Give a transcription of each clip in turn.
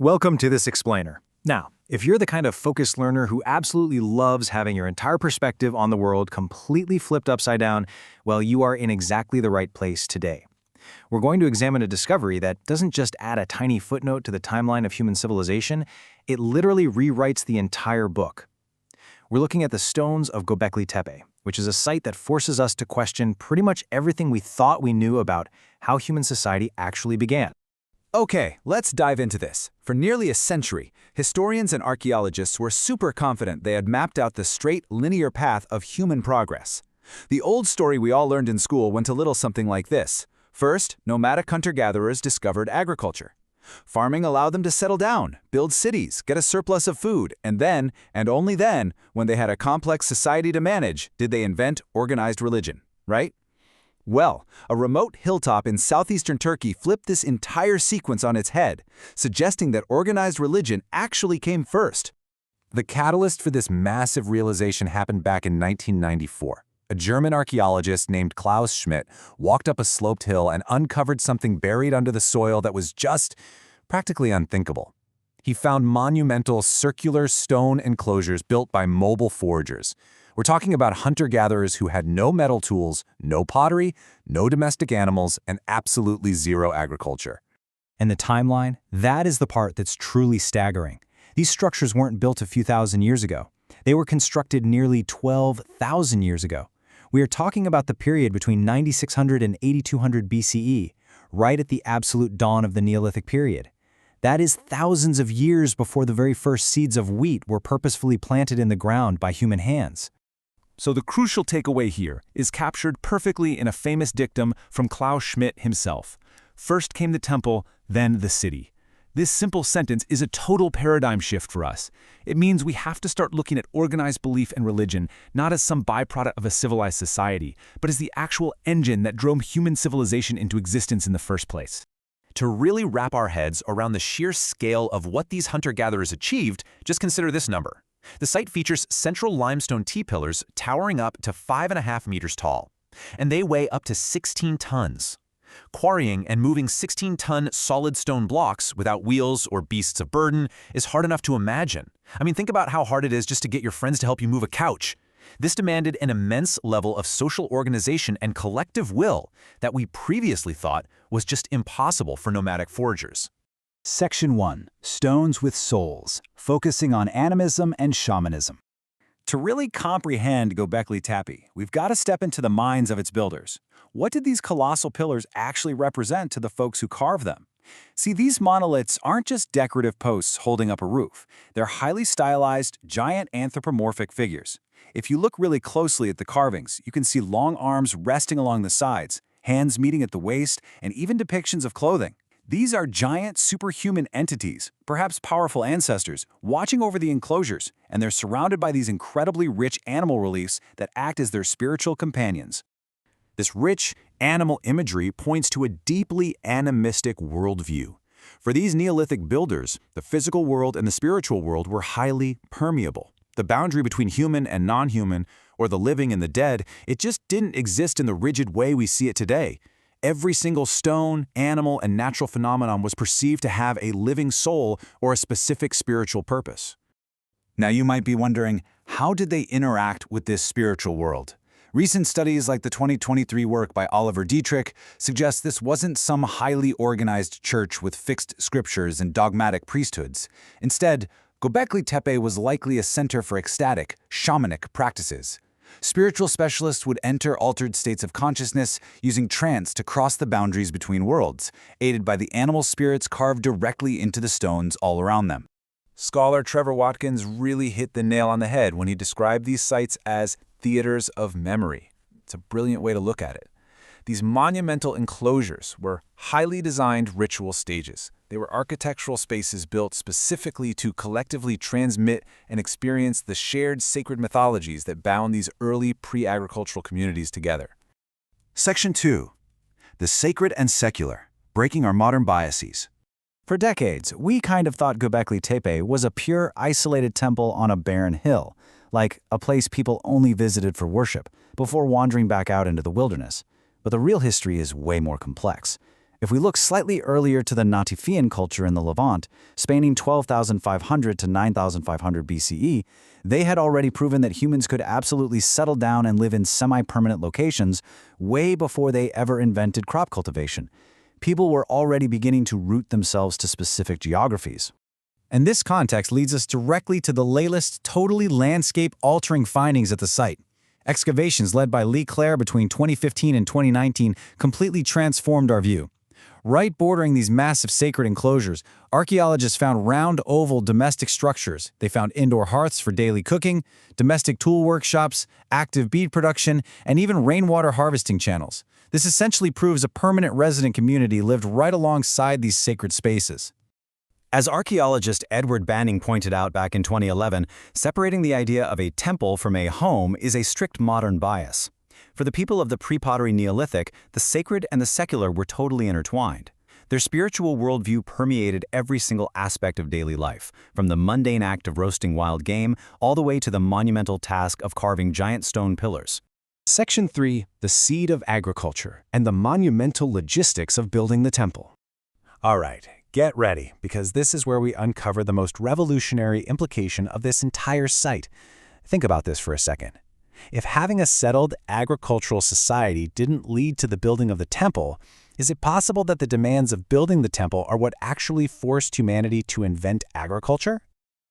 Welcome to this explainer. Now, if you're the kind of focused learner who absolutely loves having your entire perspective on the world completely flipped upside down, well, you are in exactly the right place today. We're going to examine a discovery that doesn't just add a tiny footnote to the timeline of human civilization, it literally rewrites the entire book. We're looking at the stones of Göbekli Tepe, which is a site that forces us to question pretty much everything we thought we knew about how human society actually began. Okay, let's dive into this. For nearly a century, historians and archaeologists were super confident they had mapped out the straight, linear path of human progress. The old story we all learned in school went a little something like this. First, nomadic hunter-gatherers discovered agriculture. Farming allowed them to settle down, build cities, get a surplus of food, and then, and only then, when they had a complex society to manage, did they invent organized religion, right? Well, a remote hilltop in southeastern Turkey flipped this entire sequence on its head, suggesting that organized religion actually came first. The catalyst for this massive realization happened back in 1994. A German archaeologist named Klaus Schmidt walked up a sloped hill and uncovered something buried under the soil that was just practically unthinkable. He found monumental circular stone enclosures built by mobile foragers. We're talking about hunter-gatherers who had no metal tools, no pottery, no domestic animals, and absolutely zero agriculture. And the timeline? That is the part that's truly staggering. These structures weren't built a few thousand years ago. They were constructed nearly 12,000 years ago. We are talking about the period between 9600 and 8200 BCE, right at the absolute dawn of the Neolithic period. That is thousands of years before the very first seeds of wheat were purposefully planted in the ground by human hands. So the crucial takeaway here is captured perfectly in a famous dictum from Klaus Schmidt himself. First came the temple, then the city. This simple sentence is a total paradigm shift for us. It means we have to start looking at organized belief and religion not as some byproduct of a civilized society, but as the actual engine that drove human civilization into existence in the first place. To really wrap our heads around the sheer scale of what these hunter-gatherers achieved, just consider this number. The site features central limestone T-pillars towering up to 5.5 meters tall, and they weigh up to 16 tons. Quarrying and moving 16-ton solid stone blocks without wheels or beasts of burden is hard enough to imagine. I mean, think about how hard it is just to get your friends to help you move a couch. This demanded an immense level of social organization and collective will that we previously thought was just impossible for nomadic foragers. Section 1. Stones with Souls, focusing on animism and shamanism. To really comprehend Göbekli Tepe, we've got to step into the minds of its builders. What did these colossal pillars actually represent to the folks who carved them? See, these monoliths aren't just decorative posts holding up a roof. They're highly stylized, giant anthropomorphic figures. If you look really closely at the carvings, you can see long arms resting along the sides, hands meeting at the waist, and even depictions of clothing. These are giant superhuman entities, perhaps powerful ancestors, watching over the enclosures, and they're surrounded by these incredibly rich animal reliefs that act as their spiritual companions. This rich animal imagery points to a deeply animistic worldview. For these Neolithic builders, the physical world and the spiritual world were highly permeable. The boundary between human and non-human, or the living and the dead, it just didn't exist in the rigid way we see it today. Every single stone, animal, and natural phenomenon was perceived to have a living soul or a specific spiritual purpose. Now you might be wondering, how did they interact with this spiritual world? Recent studies like the 2023 work by Oliver Dietrich suggest this wasn't some highly organized church with fixed scriptures and dogmatic priesthoods. Instead, Göbekli Tepe was likely a center for ecstatic, shamanic practices. Spiritual specialists would enter altered states of consciousness using trance to cross the boundaries between worlds, aided by the animal spirits carved directly into the stones all around them. Scholar Trevor Watkins really hit the nail on the head when he described these sites as theaters of memory. It's a brilliant way to look at it. These monumental enclosures were highly designed ritual stages. They were architectural spaces built specifically to collectively transmit and experience the shared sacred mythologies that bound these early pre-agricultural communities together. Section 2. The Sacred and Secular, Breaking Our Modern Biases. For decades, we kind of thought Göbekli Tepe was a pure, isolated temple on a barren hill, like a place people only visited for worship, before wandering back out into the wilderness. But the real history is way more complex. If we look slightly earlier to the Natufian culture in the Levant, spanning 12,500 to 9,500 BCE, they had already proven that humans could absolutely settle down and live in semi-permanent locations way before they ever invented crop cultivation. People were already beginning to root themselves to specific geographies. And this context leads us directly to the latest, totally landscape-altering findings at the site. Excavations led by Lee Clare between 2015 and 2019 completely transformed our view. Right bordering these massive sacred enclosures, archaeologists found round oval domestic structures. They found indoor hearths for daily cooking, domestic tool workshops, active bead production, and even rainwater harvesting channels. This essentially proves a permanent resident community lived right alongside these sacred spaces. As archaeologist Edward Banning pointed out back in 2011, separating the idea of a temple from a home is a strict modern bias. For the people of the pre-pottery Neolithic, the sacred and the secular were totally intertwined. Their spiritual worldview permeated every single aspect of daily life, from the mundane act of roasting wild game all the way to the monumental task of carving giant stone pillars. Section 3, the seed of agriculture and the monumental logistics of building the temple. All right, get ready, because this is where we uncover the most revolutionary implication of this entire site. Think about this for a second. If having a settled agricultural society didn't lead to the building of the temple, is it possible that the demands of building the temple are what actually forced humanity to invent agriculture?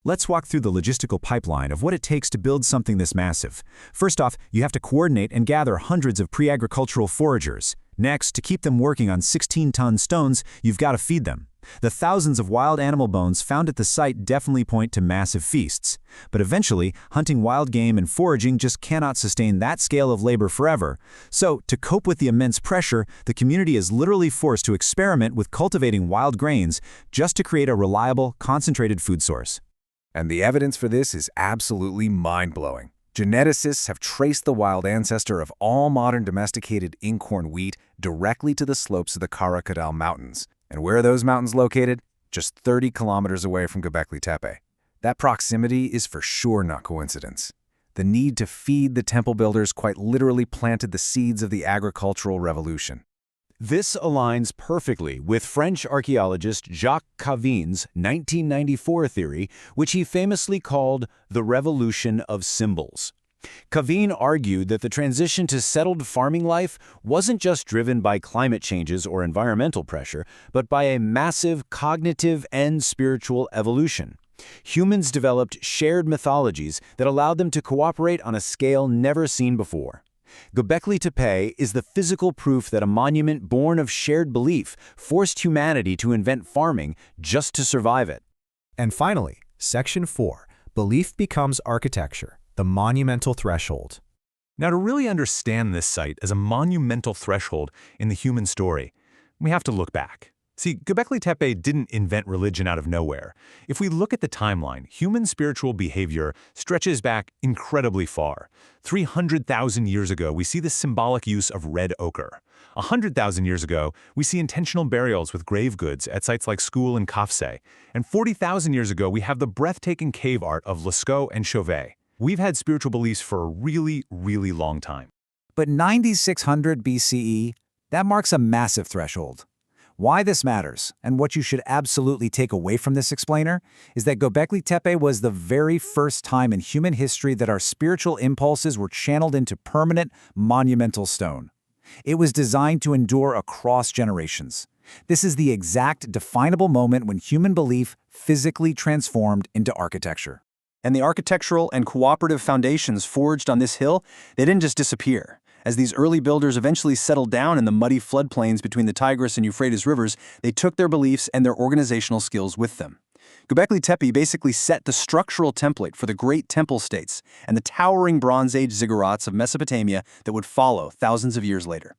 Let's walk through the logistical pipeline of what it takes to build something this massive. First off, you have to coordinate and gather hundreds of pre-agricultural foragers. Next, to keep them working on 16-ton stones, you've got to feed them. The thousands of wild animal bones found at the site definitely point to massive feasts. But eventually, hunting wild game and foraging just cannot sustain that scale of labor forever. So, to cope with the immense pressure, the community is literally forced to experiment with cultivating wild grains just to create a reliable, concentrated food source. And the evidence for this is absolutely mind-blowing. Geneticists have traced the wild ancestor of all modern domesticated incorn wheat directly to the slopes of the Karakadal Mountains. And where are those mountains located? Just 30 kilometers away from Göbekli Tepe. That proximity is for sure not coincidence. The need to feed the temple builders quite literally planted the seeds of the agricultural revolution. This aligns perfectly with French archaeologist Jacques Cavin's 1994 theory, which he famously called the revolution of symbols. Cavin argued that the transition to settled farming life wasn't just driven by climate changes or environmental pressure, but by a massive cognitive and spiritual evolution. Humans developed shared mythologies that allowed them to cooperate on a scale never seen before. Göbekli Tepe is the physical proof that a monument born of shared belief forced humanity to invent farming just to survive it. And finally, Section 4, belief becomes architecture, the monumental threshold. Now, to really understand this site as a monumental threshold in the human story, we have to look back. See, Göbekli Tepe didn't invent religion out of nowhere. If we look at the timeline, human spiritual behavior stretches back incredibly far. 300,000 years ago, we see the symbolic use of red ochre. 100,000 years ago, we see intentional burials with grave goods at sites like School and Kafse. And 40,000 years ago, we have the breathtaking cave art of Lascaux and Chauvet. We've had spiritual beliefs for a really, really long time. But 9600 BCE, that marks a massive threshold. Why this matters, and what you should absolutely take away from this explainer, is that Göbekli Tepe was the very first time in human history that our spiritual impulses were channeled into permanent, monumental stone. It was designed to endure across generations. This is the exact definable moment when human belief physically transformed into architecture. And the architectural and cooperative foundations forged on this hill, they didn't just disappear. As these early builders eventually settled down in the muddy floodplains between the Tigris and Euphrates rivers, they took their beliefs and their organizational skills with them. Göbekli Tepe basically set the structural template for the great temple states and the towering Bronze Age ziggurats of Mesopotamia that would follow thousands of years later.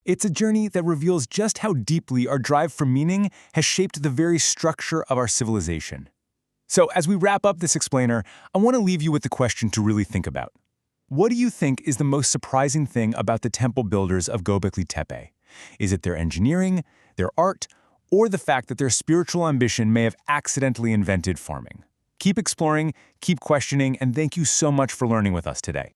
It's a journey that reveals just how deeply our drive for meaning has shaped the very structure of our civilization. So as we wrap up this explainer, I want to leave you with the question to really think about. What do you think is the most surprising thing about the temple builders of Göbekli Tepe? Is it their engineering, their art, or the fact that their spiritual ambition may have accidentally invented farming? Keep exploring, keep questioning, and thank you so much for learning with us today.